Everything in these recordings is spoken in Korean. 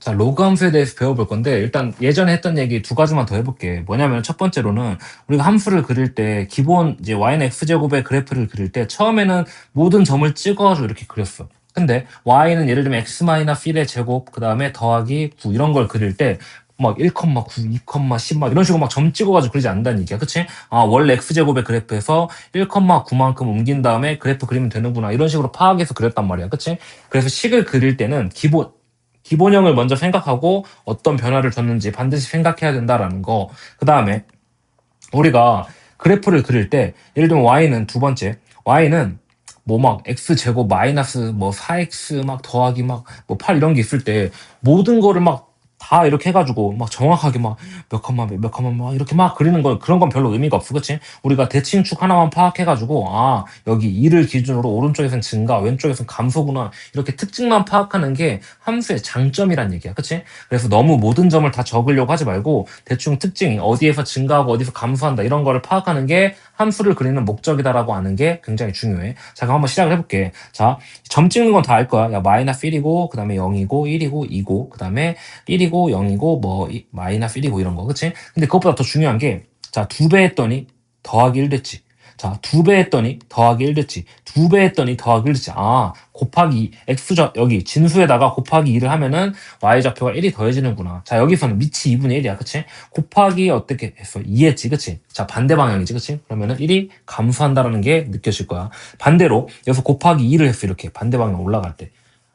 자, 로그 함수에 대해서 배워볼 건데, 일단 예전에 했던 얘기 두 가지만 더 해볼게. 뭐냐면, 첫 번째로는, 우리가 함수를 그릴 때, 기본, 이제 y는 x제곱의 그래프를 그릴 때, 처음에는 모든 점을 찍어가지고 이렇게 그렸어. 근데, y는 예를 들면 x-1의 제곱, 그 다음에 더하기 9, 이런 걸 그릴 때, 막 1,9, 2,10 막 이런 식으로 막 점 찍어가지고 그리지 않는다는 얘기야. 그치? 아, 원래 x제곱의 그래프에서 1,9만큼 옮긴 다음에 그래프 그리면 되는구나. 이런 식으로 파악해서 그렸단 말이야. 그치? 그래서 식을 그릴 때는 기본형을 먼저 생각하고 어떤 변화를 줬는지 반드시 생각해야 된다라는 거. 그 다음에 우리가 그래프를 그릴 때 예를 들면 y는 두 번째 y는 뭐 막 x제곱 마이너스 뭐 4x 막 더하기 막 뭐 8 이런 게 있을 때 모든 거를 막 다 이렇게 해가지고 막 정확하게 막 몇 컴마 막 이렇게 막 그리는 건 그런 건 별로 의미가 없어. 그치? 우리가 대칭축 하나만 파악해가지고 아 여기 2를 기준으로 오른쪽에선 증가 왼쪽에선 감소구나 이렇게 특징만 파악하는 게 함수의 장점이란 얘기야. 그치? 그래서 너무 모든 점을 다 적으려고 하지 말고 대충 특징이 어디에서 증가하고 어디서 감소한다 이런 거를 파악하는 게 함수를 그리는 목적이다라고 아는 게 굉장히 중요해. 자, 그럼 한번 시작을 해볼게. 자, 점 찍는 건 다 알 거야. 야, 마이너스 1이고, 그 다음에 0이고, 1이고, 2고, 그 다음에 1이고, 0이고, 뭐, 마이너스 1이고 이런 거. 그치? 근데 그것보다 더 중요한 게, 자, 2배 했더니 더하기 1 됐지. 자, 2배 했더니 더하기 1 됐지. 2배 했더니 더하기 1 됐지. 아, 곱하기 x좌, 여기 진수에다가 곱하기 2를 하면은 y좌표가 1이 더해지는구나. 자, 여기서는 밑이 2분의 1이야. 그치? 곱하기 어떻게 했어? 2 했지. 그치? 자, 반대 방향이지. 그치? 그러면은 1이 감소한다라는 게 느껴질 거야. 반대로 여기서 곱하기 2를 했어. 이렇게 반대 방향 올라갈 때.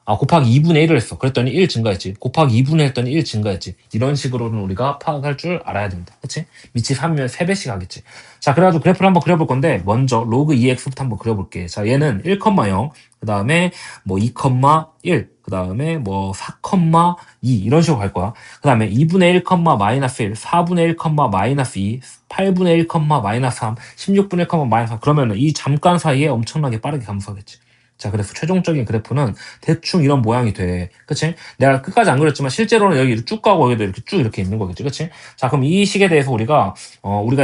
아, 곱하기 2분의 1을 했어. 그랬더니 1 증가했지. 곱하기 2분의 1 했더니 1 증가했지. 이런 식으로는 우리가 파악할 줄 알아야 됩니다. 그치? 밑이 3이면 3배씩 하겠지. 자, 그래가지고 그래프를 한번 그려볼 건데, 먼저 로그 2x부터 한번 그려볼게. 자, 얘는 1,0, 그 다음에 뭐 2,1, 그 다음에 뭐 4,2 이런 식으로 갈 거야. 그 다음에 2분의 1, 마이너스 1, 4분의 1, 마이너스 2, 8분의 1, 마이너스 3, 16분의 1, 마이너스 3. 그러면은 이 잠깐 사이에 엄청나게 빠르게 감소하겠지. 자, 그래서 최종적인 그래프는 대충 이런 모양이 돼. 그치? 내가 끝까지 안 그렸지만 실제로는 여기 쭉 가고 여기도 이렇게 쭉 이렇게 있는 거겠지. 그치? 자, 그럼 이 식에 대해서 우리가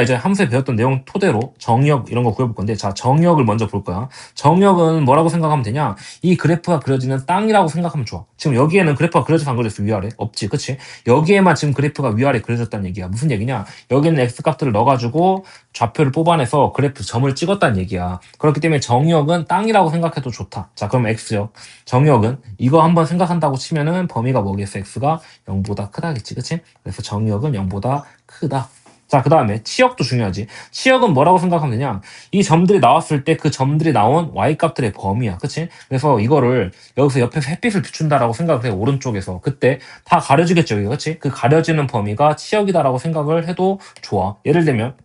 이제 함수에 배웠던 내용 토대로 정의역 이런 거 구해볼 건데, 자, 정의역을 먼저 볼 거야. 정의역은 뭐라고 생각하면 되냐? 이 그래프가 그려지는 땅이라고 생각하면 좋아. 지금 여기에는 그래프가 그려져서 안 그려졌어, 위아래? 없지. 그치? 여기에만 지금 그래프가 위아래 그려졌다는 얘기야. 무슨 얘기냐? 여기는 x값들을 넣어가지고 좌표를 뽑아내서 그래프 점을 찍었다는 얘기야. 그렇기 때문에 정의역은 땅이라고 생각해도 좋다. 자, 그럼 x역. 정의역은 이거 한번 생각한다고 치면은 범위가 뭐겠어? x가 0보다 크다겠지. 그치? 그래서 정의역은 0보다 크다. 자, 그 다음에 치역도 중요하지. 치역은 뭐라고 생각하면 되냐? 이 점들이 나왔을 때 그 점들이 나온 y값들의 범위야. 그치? 그래서 이거를 여기서 옆에서 햇빛을 비춘다라고 생각을 해. 오른쪽에서. 그때 다 가려지겠죠. 여기가. 그치? 그 가려지는 범위가 치역이다라고 생각을 해도 좋아. 예를 들면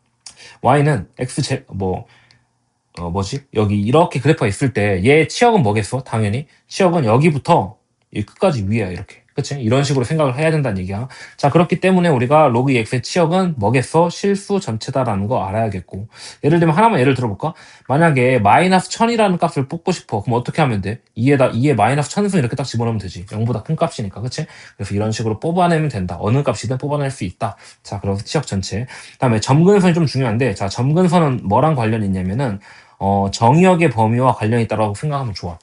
y는 여기 이렇게 그래프가 있을 때 얘 치역은 뭐겠어? 당연히 치역은 여기부터 이 끝까지 위야 이렇게. 그치? 이런 식으로 생각을 해야 된다는 얘기야. 자, 그렇기 때문에 우리가 로그 2x의 치역은 뭐겠어? 실수 전체다라는 거 알아야겠고. 예를 들면 하나만 예를 들어볼까? 만약에 마이너스 1000이라는 값을 뽑고 싶어. 그럼 어떻게 하면 돼? 2에 마이너스 1000수 이렇게 딱 집어넣으면 되지. 0보다 큰 값이니까. 그치? 그래서 이런 식으로 뽑아내면 된다. 어느 값이든 뽑아낼 수 있다. 자, 그래서 치역 전체. 그다음에 점근선이 좀 중요한데, 자, 점근선은 뭐랑 관련이 있냐면은 정의역의 범위와 관련이 있다고 생각하면 좋아.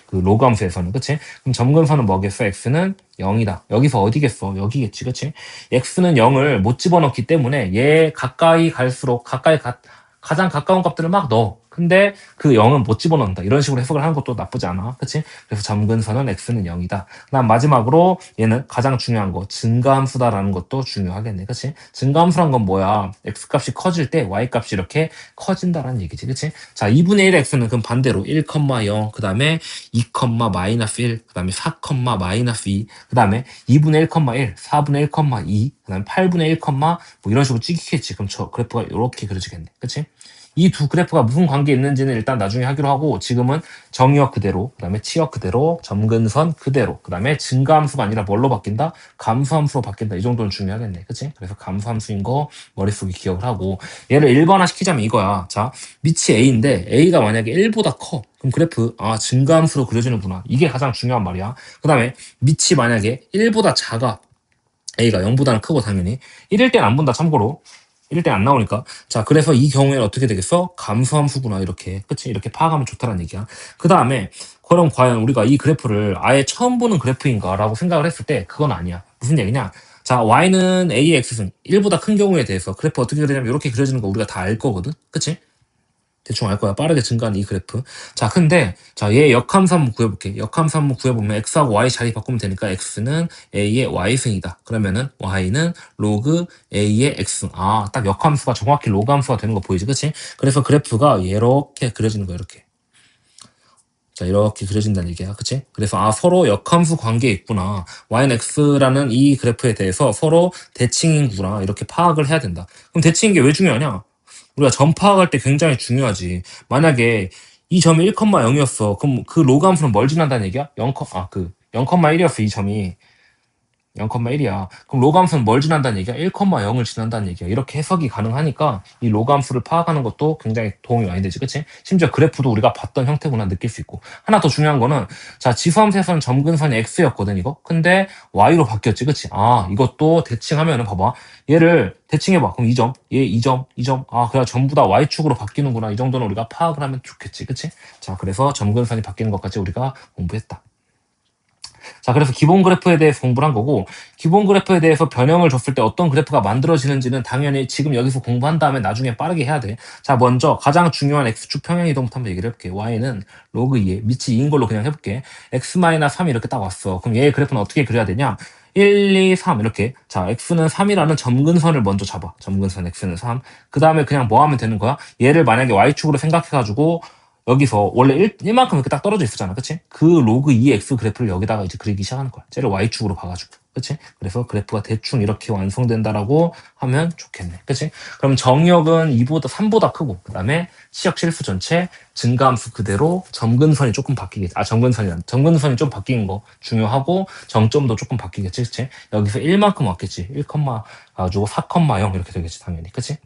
그 로그 함수에서는. 그치? 그럼 점근선은 뭐겠어? x는 0이다. 여기서 어디겠어? 여기겠지. 그치? x는 0을 못 집어넣기 때문에 얘 가까이 갈수록 가장 가까운 값들을 막 넣어. 근데 그 0은 못 집어넣는다. 이런 식으로 해석을 하는 것도 나쁘지 않아. 그치? 그래서 점근선은 x는 0이다. 그다음 마지막으로 얘는 가장 중요한 거 증가함수다라는 것도 중요하겠네. 그치? 증가함수란 건 뭐야? x값이 커질 때 y값이 이렇게 커진다라는 얘기지. 그치? 자, 2분의 1 x는 그럼 반대로 1, 0, 그 다음에 2, 마이너스 1, 그 다음에 4, 마이너스 2, 그 다음에 2분의 1, 1, 4분의 1, 2, 그 다음에 8분의 1, 뭐 이런 식으로 찍히겠지. 그럼 저 그래프가 이렇게 그려지겠네. 그치? 이 두 그래프가 무슨 관계에 있는지는 일단 나중에 하기로 하고 지금은 정의역 그대로, 그 다음에 치역 그대로, 점근선 그대로, 그 다음에 증가함수가 아니라 뭘로 바뀐다? 감소함수로 바뀐다. 이 정도는 중요하겠네. 그치? 그래서 감소함수인 거 머릿속에 기억을 하고 얘를 1번화 시키자면 이거야. 자, 밑이 A인데 A가 만약에 1보다 커. 그럼 그래프 증가함수로 그려지는구나. 이게 가장 중요한 말이야. 그 다음에 밑이 만약에 1보다 작아. A가 0보다는 크고 당연히 1일 땐 안 본다 참고로. 이럴 때 안 나오니까. 자, 그래서 이 경우에는 어떻게 되겠어? 감소함수구나. 이렇게. 그치? 이렇게 파악하면 좋다는 얘기야. 그 다음에, 그럼 과연 우리가 이 그래프를 아예 처음 보는 그래프인가라고 생각을 했을 때, 그건 아니야. 무슨 얘기냐? 자, y는 a의 x승, 1보다 큰 경우에 대해서 그래프 어떻게 그리냐면 이렇게 그려지는 거 우리가 다 알 거거든? 그치? 대충 알 거야. 빠르게 증가하는 이 그래프. 자, 근데, 자, 얘 역함수 한번 구해볼게. 역함수 한번 구해보면 x하고 y 자리 바꾸면 되니까 x는 a의 y승이다. 그러면은 y는 로그 a의 x승. 아, 딱 역함수가 정확히 로그 함수가 되는 거 보이지? 그치? 그래서 그래프가 이렇게 그려지는 거야, 이렇게. 자, 이렇게 그려진다는 얘기야. 그치? 그래서, 아, 서로 역함수 관계에 있구나. y는 x라는 이 그래프에 대해서 서로 대칭인구나. 이렇게 파악을 해야 된다. 그럼 대칭인 게 왜 중요하냐? 우리가 점 파악할 때 굉장히 중요하지. 만약에 이 점이 1,0이었어. 그럼 그 로그 함수는 뭘 지난다는 얘기야? 0, 0,1이었어, 이 점이. 0,1이야. 그럼 로그 함수는 뭘 지난다는 얘기야? 1,0을 지난다는 얘기야. 이렇게 해석이 가능하니까 이 로그 함수를 파악하는 것도 굉장히 도움이 많이 되지, 그치? 심지어 그래프도 우리가 봤던 형태구나 느낄 수 있고. 하나 더 중요한 거는, 자, 지수함수에서는 점근선이 x였거든, 이거? 근데 y로 바뀌었지, 그치? 아, 이것도 대칭하면은 봐봐. 얘를 대칭해봐. 그럼 2점, 얘 2점, 2점. 아, 그냥 전부 다 y축으로 바뀌는구나. 이 정도는 우리가 파악을 하면 좋겠지, 그치? 자, 그래서 점근선이 바뀌는 것까지 우리가 공부했다. 자, 그래서 기본 그래프에 대해서 공부를 한 거고, 기본 그래프에 대해서 변형을 줬을 때 어떤 그래프가 만들어지는지는 당연히 지금 여기서 공부한 다음에 나중에 빠르게 해야 돼. 자, 먼저 가장 중요한 x축 평행이동부터 한번 얘기를 해볼게. y는 로그 2에 밑이 2인 걸로 그냥 해볼게. x-3이 이렇게 딱 왔어. 그럼 얘의 그래프는 어떻게 그려야 되냐? 1, 2, 3 이렇게. 자, x는 3이라는 점근선을 먼저 잡아. 점근선 x는 3. 그 다음에 그냥 뭐 하면 되는 거야? 얘를 만약에 y축으로 생각해가지고 여기서 원래 1만큼 이렇게 딱 떨어져 있었잖아. 그치? 그 로그 2x 그래프를 여기다가 이제 그리기 시작하는 거야. 쟤를 y축으로 봐가지고. 그치? 그래서 그래프가 대충 이렇게 완성된다라고 하면 좋겠네. 그치? 그럼 정역은 3보다 크고, 그 다음에 치역 실수 전체, 증가함수 그대로 점근선이 조금 바뀌겠지. 아, 점근선이 좀 바뀐 거 중요하고, 정점도 조금 바뀌겠지. 그치? 여기서 1만큼 왔겠지. 1, 가지고 4,0 이렇게 되겠지. 당연히. 그치?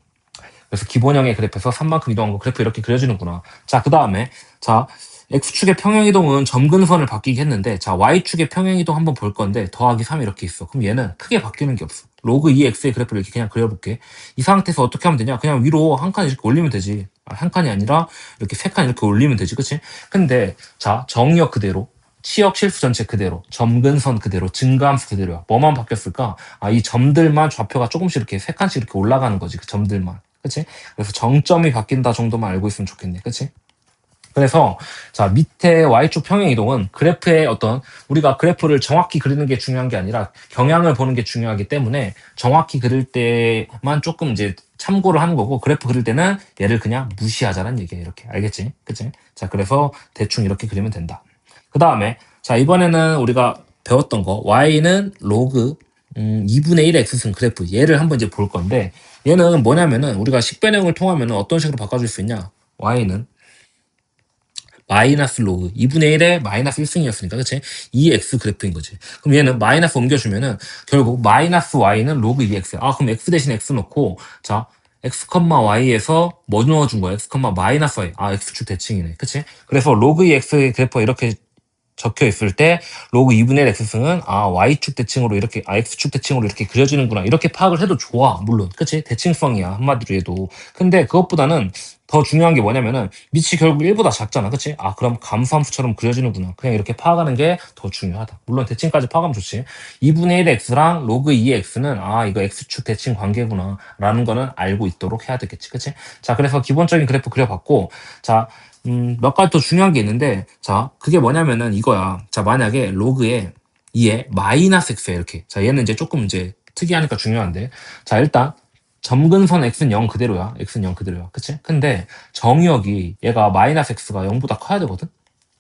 그래서 기본형의 그래프에서 3만큼 이동한 거 그래프 이렇게 그려지는구나. 자, 그 다음에 자 x축의 평행이동은 점근선을 바뀌게 했는데 자 y축의 평행이동 한번 볼 건데 더하기 3 이렇게 있어. 그럼 얘는 크게 바뀌는 게 없어. 로그 2x의 그래프를 이렇게 그냥 그려볼게. 이 상태에서 어떻게 하면 되냐? 그냥 위로 한 칸 이렇게 올리면 되지. 한 칸이 아니라 이렇게 세 칸 이렇게 올리면 되지. 그치? 근데 자 정의역 그대로 치역 실수 전체 그대로, 점근선 그대로, 증가함수 그대로야. 뭐만 바뀌었을까? 아, 이 점들만 좌표가 조금씩 이렇게 세 칸씩 이렇게 올라가는 거지. 그 점들만. 그치? 그래서 정점이 바뀐다 정도만 알고 있으면 좋겠네. 그치? 그래서 자 밑에 y축 평행 이동은 그래프의 어떤 우리가 그래프를 정확히 그리는 게 중요한 게 아니라 경향을 보는 게 중요하기 때문에 정확히 그릴 때만 조금 이제 참고를 하는 거고 그래프 그릴 때는 얘를 그냥 무시하자는 얘기야. 이렇게 알겠지? 그치? 자 그래서 대충 이렇게 그리면 된다. 그 다음에 자 이번에는 우리가 배웠던 거 y는 로그 2분의 1의 x승 그래프 얘를 한번 이제 볼 건데 얘는 뭐냐면은 우리가 식변형을 통하면은 어떤 식으로 바꿔줄 수 있냐? y는 마이너스 로그 2분의 1의 마이너스 1승이었으니까 그치? 2x 그래프인 거지. 그럼 얘는 마이너스 옮겨주면은 결국 마이너스 y는 로그 2x. 아 그럼 x 대신 x 넣고 자 x, y에서 뭐 넣어준 거야? x, 마이너스 y. 아 x축 대칭이네. 그치? 그래서 로그 2x의 그래프가 이렇게 적혀 있을 때 로그 2분의 1 x승은 아 y축 대칭으로 이렇게 x축 대칭으로 이렇게 그려지는구나 이렇게 파악을 해도 좋아. 물론 그치 대칭성이야 한마디로 해도. 근데 그것보다는 더 중요한 게 뭐냐면은 밑이 결국 1보다 작잖아. 그치? 아 그럼 감수함수처럼 그려지는구나. 그냥 이렇게 파악하는 게 더 중요하다. 물론 대칭까지 파악하면 좋지. 2분의 1 x랑 로그 2 x는 아 이거 x축 대칭 관계구나 라는 거는 알고 있도록 해야 되겠지. 그치? 자 그래서 기본적인 그래프 그려봤고 자 몇 가지 더 중요한 게 있는데, 자, 그게 뭐냐면은 이거야. 자, 만약에 로그에 2에 마이너스 x야, 이렇게. 자, 얘는 이제 조금 이제 특이하니까 중요한데. 자, 일단, 점근선 x는 0 그대로야. x는 0 그대로야. 그치? 근데 정의역이 얘가 마이너스 x가 0보다 커야 되거든?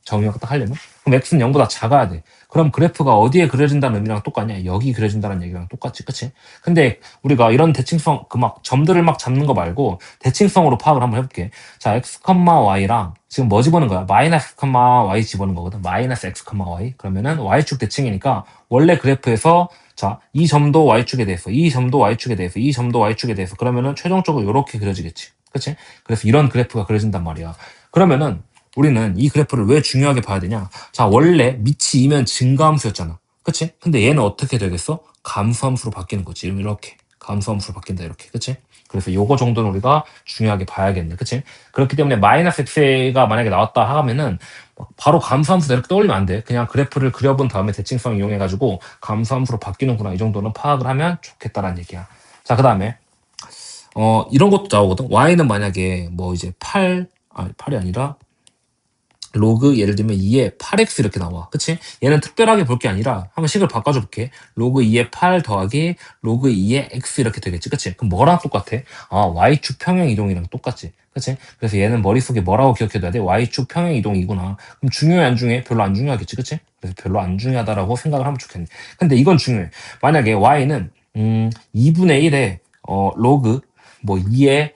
정의역 딱 하려면? 그럼 x는 0보다 작아야 돼. 그럼 그래프가 어디에 그려진다는 의미랑 똑같냐? 여기 그려진다는 얘기랑 똑같지, 그치? 근데 우리가 이런 대칭성, 그 막 점들을 막 잡는 거 말고 대칭성으로 파악을 한번 해볼게. 자, x, y랑 지금 뭐 집어넣은 거야? 마이너스 y 집어넣은 거거든. 마이너스 x, y. 그러면은 y축 대칭이니까 원래 그래프에서 자, 이 점도 y축에 대해서, 이 점도 y축에 대해서, 이 점도 y축에 대해서 그러면은 최종적으로 이렇게 그려지겠지. 그치? 그래서 이런 그래프가 그려진단 말이야. 그러면은 우리는 이 그래프를 왜 중요하게 봐야 되냐? 자, 원래 밑이 2면 증가함수였잖아. 그치? 근데 얘는 어떻게 되겠어? 감수함수로 바뀌는 거지. 이렇게. 감소함수로 바뀐다 이렇게. 그치? 그래서 요거 정도는 우리가 중요하게 봐야겠네. 그치? 그렇기 때문에 마이너스 x가 만약에 나왔다 하면은 바로 감소함수 이렇게 떠올리면 안 돼. 그냥 그래프를 그려본 다음에 대칭성 이용해가지고 감소함수로 바뀌는구나 이 정도는 파악을 하면 좋겠다라는 얘기야. 자, 그 다음에 이런 것도 나오거든. y는 만약에 뭐 이제 8이 아니라 로그 예를 들면 2에 8x 이렇게 나와. 그치? 얘는 특별하게 볼 게 아니라 한번 식을 바꿔줘 볼게. 로그 2에 8 더하기 로그 2에 x 이렇게 되겠지. 그치? 그럼 뭐랑 똑같아? y축 평행 이동이랑 똑같지. 그치? 그래서 얘는 머릿속에 뭐라고 기억해둬야 돼? y축 평행 이동이구나. 그럼 중요해 안 중요해? 별로 안 중요하겠지. 그치? 그래서 별로 안 중요하다라고 생각을 하면 좋겠네. 근데 이건 중요해. 만약에 y는 2분의 1에 로그 뭐 2에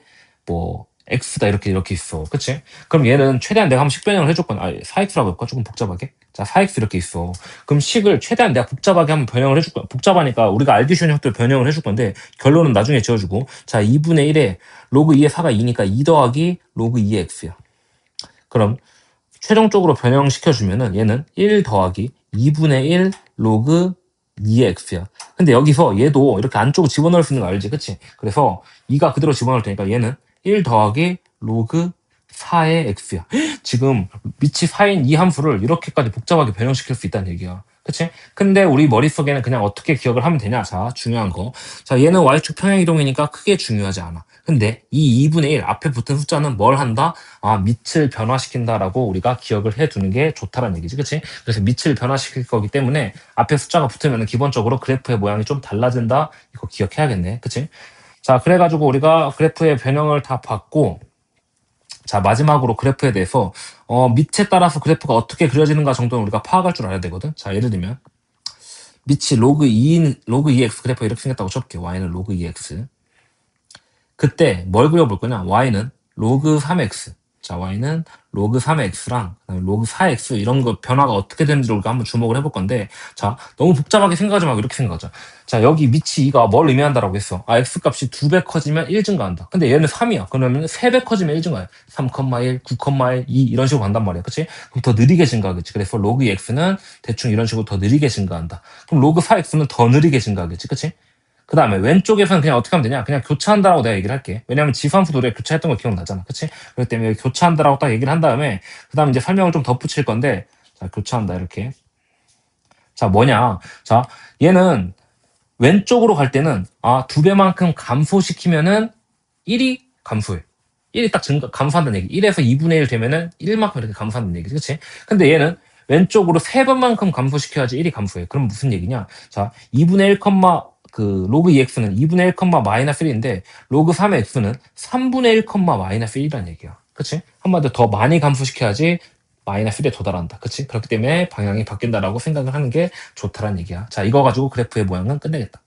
뭐 x다 이렇게 있어. 그치? 그럼 얘는 최대한 내가 한번 식 변형을 해줄 거야. 4x라고 할까? 조금 복잡하게. 자, 4x 이렇게 있어. 그럼 식을 최대한 내가 복잡하게 한번 변형을 해줄 거야. 복잡하니까 우리가 알기 쉬운 형태로 변형을 해줄 건데 결론은 나중에 지어주고. 자, 2분의 1에 로그 2의 4가 2니까 2 더하기 로그 2의 x야. 그럼 최종적으로 변형시켜주면은 얘는 1 더하기 2분의 1 로그 2의 x야. 근데 여기서 얘도 이렇게 안쪽으로 집어넣을 수 있는 거 알지? 그치? 그래서 2가 그대로 집어넣을 테니까 얘는 1 더하기 로그 4의 x야. 지금 밑이 4인 이 함수를 이렇게까지 복잡하게 변형시킬 수 있다는 얘기야. 그치? 근데 우리 머릿속에는 그냥 어떻게 기억을 하면 되냐? 자, 중요한 거. 자, 얘는 y축 평행이동이니까 크게 중요하지 않아. 근데 이 2분의 1 앞에 붙은 숫자는 뭘 한다? 밑을 변화시킨다라고 우리가 기억을 해두는 게 좋다라는 얘기지. 그치? 그래서 밑을 변화시킬 거기 때문에 앞에 숫자가 붙으면 기본적으로 그래프의 모양이 좀 달라진다. 이거 기억해야겠네. 그치? 자, 그래가지고 우리가 그래프의 변형을 다 봤고, 자, 마지막으로 그래프에 대해서, 밑에 따라서 그래프가 어떻게 그려지는가 정도는 우리가 파악할 줄 알아야 되거든. 자, 예를 들면, 밑이 로그 2x 그래프가 이렇게 생겼다고 쳐볼게. y는 로그 2x. 그때 뭘 그려볼 거냐? y는 로그 3x. 자, y는 로그 3x랑 로그 4x 이런 거 변화가 어떻게 되는지 우리가 한번 주목을 해볼 건데, 자, 너무 복잡하게 생각하지 말고 이렇게 생각하자. 자, 여기 밑이 2가 뭘 의미한다라고 했어? x 값이 2배 커지면 1 증가한다. 근데 얘는 3이야. 그러면 3배 커지면 1 증가해. 3,1, 9,1, 2 이런 식으로 간단 말이야. 그치? 그럼 더 느리게 증가하겠지. 그래서 로그 x는 대충 이런 식으로 더 느리게 증가한다. 그럼 로그 4x는 더 느리게 증가하겠지. 그치? 그 다음에 왼쪽에서는 그냥 어떻게 하면 되냐? 그냥 교차한다라고 내가 얘기를 할게. 왜냐면 지수함수 노래 교차했던 거 기억나잖아. 그치? 그렇기 때문에 교차한다라고 딱 얘기를 한 다음에, 그 다음에 이제 설명을 좀 덧붙일 건데, 자, 교차한다, 이렇게. 자, 뭐냐? 자, 얘는 왼쪽으로 갈 때는, 2배만큼 감소시키면은 1이 감소해. 1이 딱 감소한다는 얘기. 1에서 2분의 1 되면은 1만큼 이렇게 감소한다는 얘기지. 그치? 근데 얘는 왼쪽으로 3번만큼 감소시켜야지 1이 감소해. 그럼 무슨 얘기냐? 자, 2분의 1, 로그 2x는 2분의 1, 마이너스 1인데, 로그 3의 x는 3분의 1, 마이너스 1이라는 얘기야. 그치? 한마디로 더 많이 감소시켜야지 마이너스 1에 도달한다. 그치? 그렇기 때문에 방향이 바뀐다라고 생각을 하는 게 좋다라는 얘기야. 자, 이거 가지고 그래프의 모양은 끝내겠다.